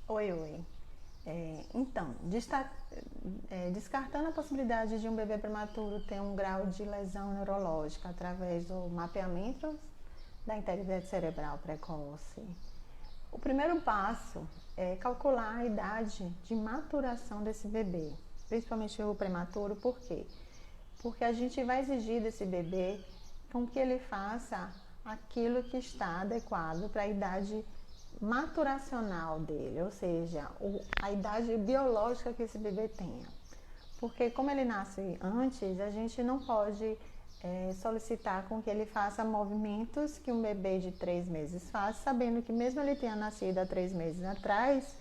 Oi, oi. Então, descartando a possibilidade de um bebê prematuro ter um grau de lesão neurológica através do mapeamento da integridade cerebral precoce, o primeiro passo é calcular a idade de maturação desse bebê, principalmente o prematuro. Por quê? Porque a gente vai exigir desse bebê com que ele faça aquilo que está adequado para a idade maturacional dele, ou seja, a idade biológica que esse bebê tenha. Porque como ele nasce antes, a gente não pode solicitar com que ele faça movimentos que um bebê de 3 meses faz, sabendo que mesmo ele tenha nascido há 3 meses atrás,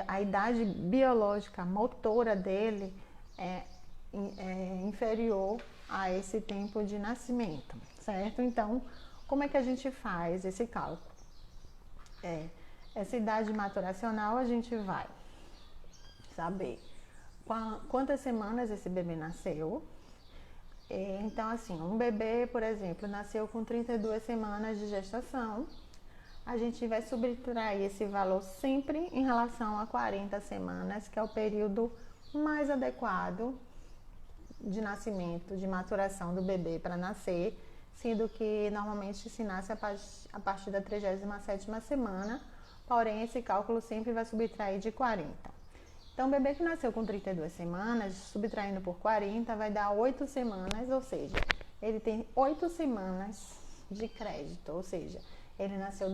a idade biológica motora dele é inferior a esse tempo de nascimento, certo? Então, como é que a gente faz esse cálculo? Essa idade maturacional a gente vai saber quantas semanas esse bebê nasceu. Então, assim, um bebê, por exemplo, nasceu com 32 semanas de gestação, a gente vai subtrair esse valor sempre em relação a 40 semanas, que é o período mais adequado de nascimento, de maturação do bebê para nascer, sendo que normalmente se nasce a partir da 37ª semana, porém esse cálculo sempre vai subtrair de 40. Então, o bebê que nasceu com 32 semanas, subtraindo por 40, vai dar 8 semanas, ou seja, ele tem 8 semanas de crédito, ou seja, ele nasceu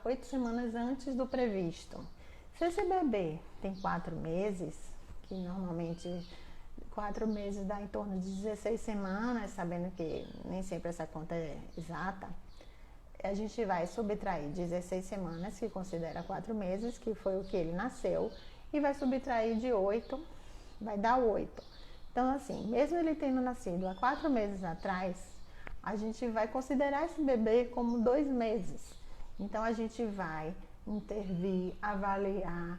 8 semanas antes do previsto. Se esse bebê tem 4 meses, que normalmente 4 meses dá em torno de 16 semanas, sabendo que nem sempre essa conta é exata, a gente vai subtrair 16 semanas, que considera 4 meses, que foi o que ele nasceu, e vai subtrair de 8, vai dar 8. Então, assim, mesmo ele tendo nascido há 4 meses atrás, a gente vai considerar esse bebê como 2 meses. Então, a gente vai intervir, avaliar,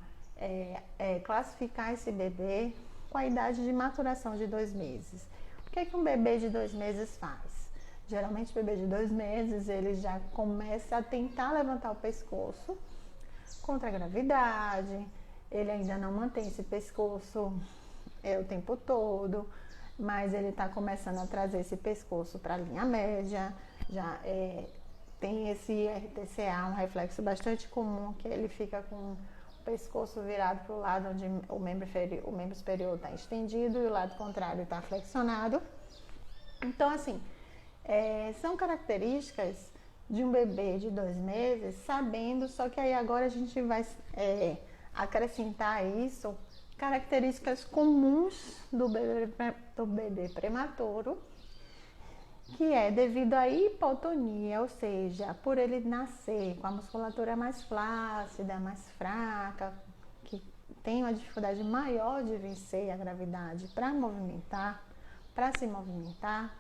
classificar esse bebê com a idade de maturação de 2 meses. O que é que um bebê de 2 meses faz? Geralmente, o bebê de 2 meses, ele já começa a tentar levantar o pescoço contra a gravidade, ele ainda não mantém esse pescoço o tempo todo, mas ele está começando a trazer esse pescoço para a linha média, já tem esse RTCA, um reflexo bastante comum, que ele fica com o pescoço virado para o lado onde o membro superior está estendido e o lado contrário está flexionado. Então, assim, são características de um bebê de 2 meses, sabendo, só que aí agora a gente vai acrescentar a isso características comuns do bebê prematuro, que é devido à hipotonia, ou seja, por ele nascer com a musculatura mais flácida, mais fraca, que tem uma dificuldade maior de vencer a gravidade para se movimentar,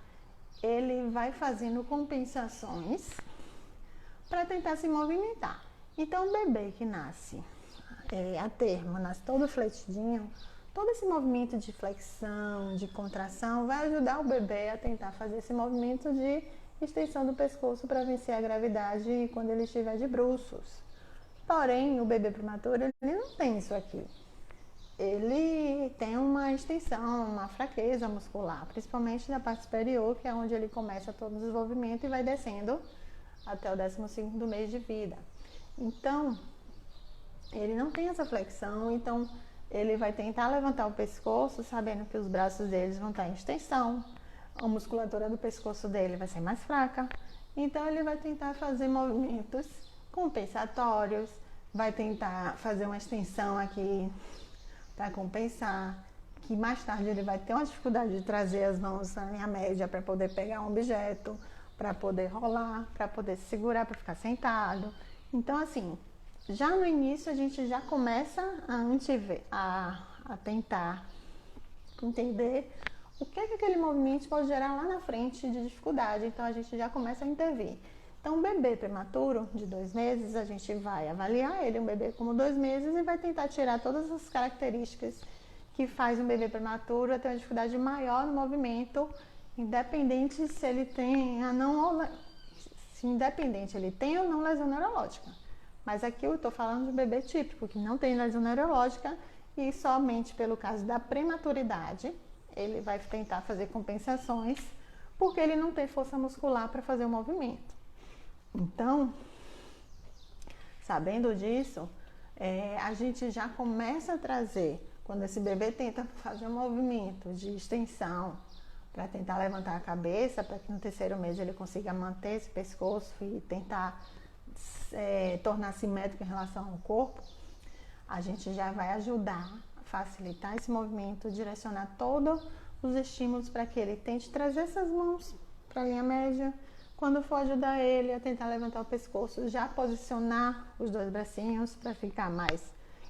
ele vai fazendo compensações para tentar se movimentar. Então, o bebê que nasce a termo, nasce todo fletidinho, todo esse movimento de flexão, de contração, vai ajudar o bebê a tentar fazer esse movimento de extensão do pescoço para vencer a gravidade quando ele estiver de bruços. Porém, o bebê prematuro, ele não tem isso aqui. Ele tem uma extensão, uma fraqueza muscular, principalmente na parte superior, que é onde ele começa todo o desenvolvimento e vai descendo até o 12º mês de vida. Então, ele não tem essa flexão, então ele vai tentar levantar o pescoço, sabendo que os braços deles vão estar em extensão, a musculatura do pescoço dele vai ser mais fraca, então ele vai tentar fazer movimentos compensatórios, vai tentar fazer uma extensão aqui para compensar, que mais tarde ele vai ter uma dificuldade de trazer as mãos na linha média para poder pegar um objeto, para poder rolar, para poder se segurar, para ficar sentado. Então, assim, já no início a gente já começa a tentar entender o que é que aquele movimento pode gerar lá na frente de dificuldade. Então, a gente já começa a intervir. Então, um bebê prematuro de 2 meses, a gente vai avaliar ele, um bebê como 2 meses, e vai tentar tirar todas as características que faz um bebê prematuro ter uma dificuldade maior no movimento, independente se ele tem independente ele tem ou não lesão neurológica. Mas aqui eu estou falando de bebê típico, que não tem lesão neurológica e somente pelo caso da prematuridade, ele vai tentar fazer compensações porque ele não tem força muscular para fazer o movimento. Então, sabendo disso, a gente já começa a trazer, quando esse bebê tenta fazer um movimento de extensão para tentar levantar a cabeça, para que no terceiro mês ele consiga manter esse pescoço e tentar tornar simétrico em relação ao corpo, a gente já vai ajudar a facilitar esse movimento, direcionar todos os estímulos para que ele tente trazer essas mãos para a linha média. Quando for ajudar ele a tentar levantar o pescoço, já posicionar os dois bracinhos para ficar mais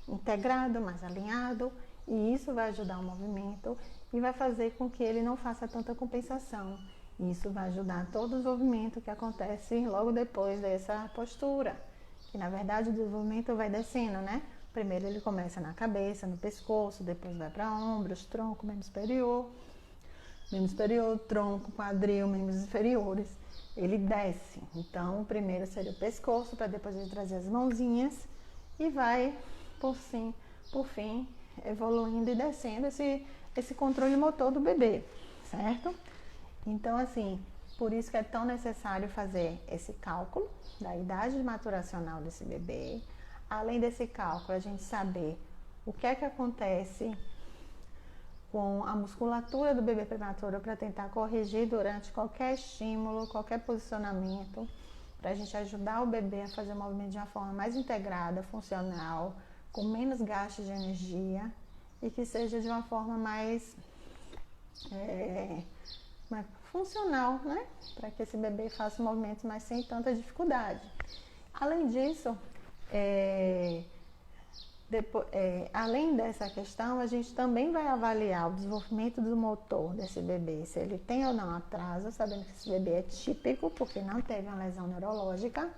integrado, mais alinhado, e isso vai ajudar o movimento e vai fazer com que ele não faça tanta compensação. Isso vai ajudar todo o desenvolvimento que acontece logo depois dessa postura, que na verdade o desenvolvimento vai descendo, né? Primeiro ele começa na cabeça, no pescoço, depois vai para ombros, tronco, membro superior, tronco, quadril, membros inferiores. Ele desce. Então, o primeiro seria o pescoço, para depois ele trazer as mãozinhas e vai, por fim, evoluindo e descendo esse controle motor do bebê, certo? Então, assim, por isso que é tão necessário fazer esse cálculo da idade maturacional desse bebê. Além desse cálculo, a gente saber o que é que acontece com a musculatura do bebê prematuro para tentar corrigir durante qualquer estímulo, qualquer posicionamento, para a gente ajudar o bebê a fazer o movimento de uma forma mais integrada, funcional, com menos gasto de energia e que seja de uma forma mais funcional, né? Para que esse bebê faça movimentos mais sem tanta dificuldade. Além disso, além dessa questão, a gente também vai avaliar o desenvolvimento do motor desse bebê, se ele tem ou não atraso, sabendo que esse bebê é típico, porque não teve uma lesão neurológica,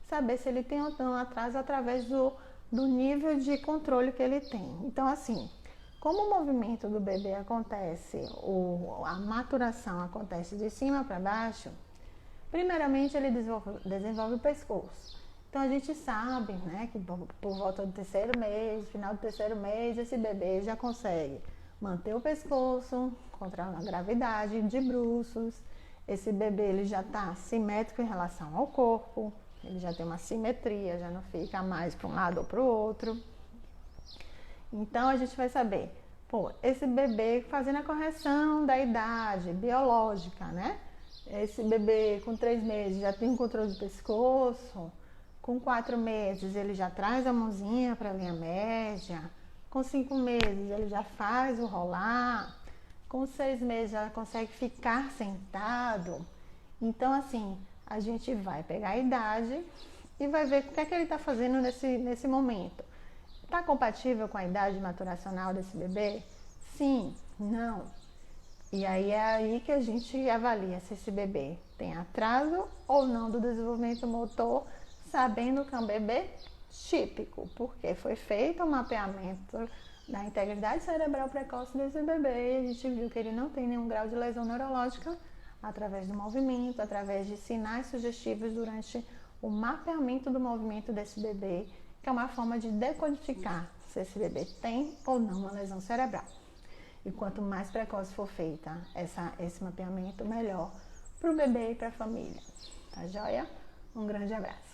saber se ele tem ou não atraso através do nível de controle que ele tem. Então, assim, como o movimento do bebê acontece, a maturação acontece de cima para baixo, primeiramente ele desenvolve o pescoço. Então a gente sabe, né, que por volta do terceiro mês, final do terceiro mês, esse bebê já consegue manter o pescoço, controlar a gravidade de bruços. Esse bebê ele já está simétrico em relação ao corpo, ele já tem uma simetria, já não fica mais para um lado ou para o outro. Então a gente vai saber, esse bebê fazendo a correção da idade biológica, né? Esse bebê com 3 meses já tem um controle do pescoço. Com 4 meses ele já traz a mãozinha para a linha média. Com 5 meses ele já faz o rolar. Com 6 meses já consegue ficar sentado. Então, assim, a gente vai pegar a idade e vai ver o que é que ele está fazendo nesse momento. Está compatível com a idade maturacional desse bebê? Sim, não. E aí é aí que a gente avalia se esse bebê tem atraso ou não do desenvolvimento motor, sabendo que é um bebê típico, porque foi feito um mapeamento da integridade cerebral precoce desse bebê e a gente viu que ele não tem nenhum grau de lesão neurológica através do movimento, através de sinais sugestivos durante o mapeamento do movimento desse bebê, que é uma forma de decodificar se esse bebê tem ou não uma lesão cerebral. E quanto mais precoce for feita esse mapeamento, melhor para o bebê e para a família. Tá joia? Um grande abraço.